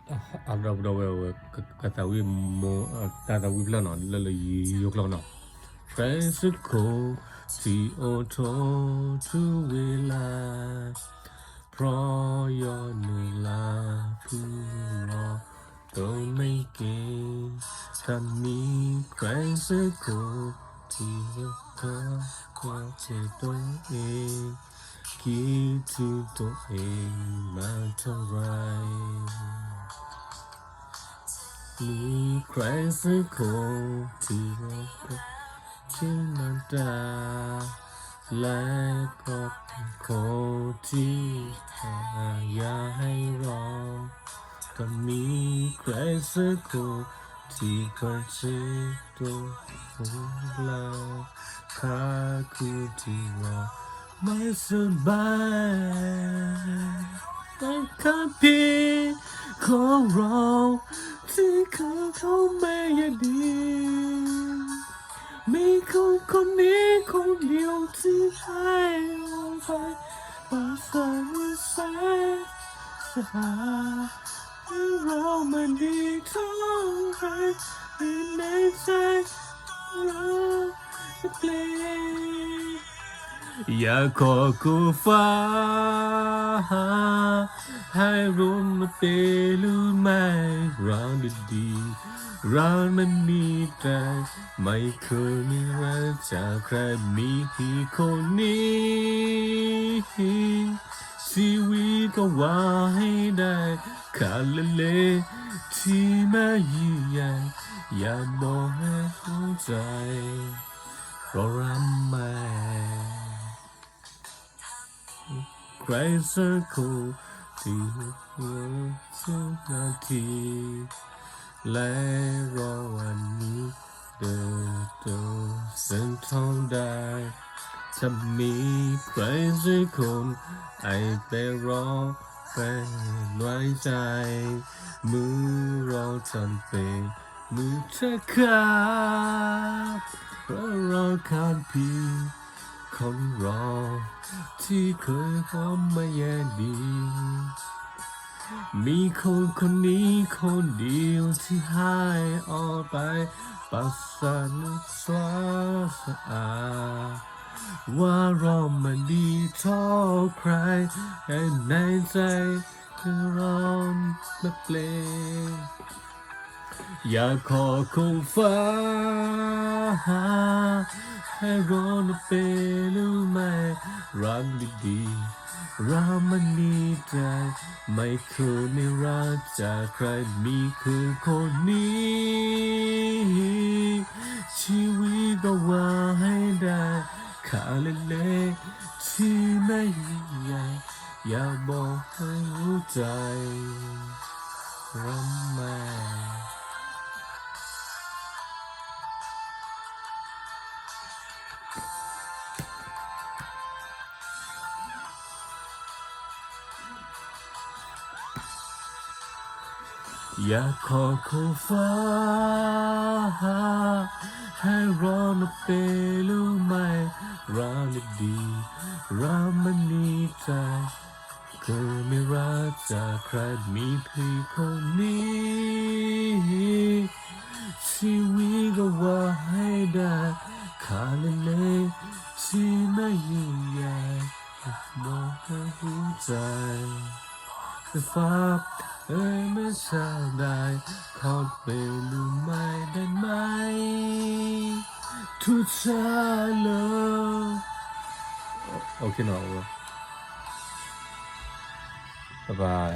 Adawdawe katawi mo tatawi plano lele yoklano Francisco ti oto tu wila Proyo nula puro don't make it Tami Francisco ti oto ti don't e Kitu to e matarai มีใครสักคนที่รักที่มันตาและก็เป็นคนที่อยากให้รอก็มีใครสักคนที่ก็จะตัวเราข้าคือที่รอไม่สบายแต่ข้าเพียงของเราที่เขาไม่อยากดีมีคนนี้คนเดียวที่ให้เราไปประสานสายสหาเรามันดีเท่าไรในใจเราจะเปลี่ยนอยากขอกูฟ้าให้รู้มาเตลูไม่เราดีเรามันมีแต่ไม่เคยมีรักจากใครมีที่คนนี้ชีวิตก็ว่าให้ได้ขาดเละที่ไม่ยิ่งใหญ่อย่าบอกให้หัวใจเพราะรักไม่ใครสักคนที่หัวสักนาทีและรอวันนี้เดินเส้นทางได้ถ้ามีใครสักคนไอไปรอแฟนไว้ใจมือเราทำเป็นมือเธอขาดเพราะเราขาดพี่ คนรอที่เคยพบมาแย่ดีมีคนนี้คนเดียวที่ให้ออกไปปัสสาวะสะอาดว่าเรามันดีเท่าใครแต่ในใจคือเราไม่เปลี่ยนอยากขอคุณฟ้าให้ร้อนเป็นหรือไม่รักดีๆเรามันมีใจไม่เคยไม่รักจากใครมีคือคนนี้ชีวิตก็ว่าให้ได้ค่าเล็กๆที่ไม่ยิ่งใหญ่อยากบอกให้รู้ใจรักแม่อยากขอคุณฟ้าให้ร้อนเป็นหรือไม่รักดีรักมันมีใจเคยไม่รักจากใครมีเพียงคนนี้ชีวิตก็ว่าให้ได้ค่าเล็กๆที่ไม่ยิ่งใหญ่บอกให้หัวใจจะฟ้าไม่ทราบได้ขอเป็นหรือไม่ได้ไหมทุกชาเลยโอเคเนาะบ๊ายบาย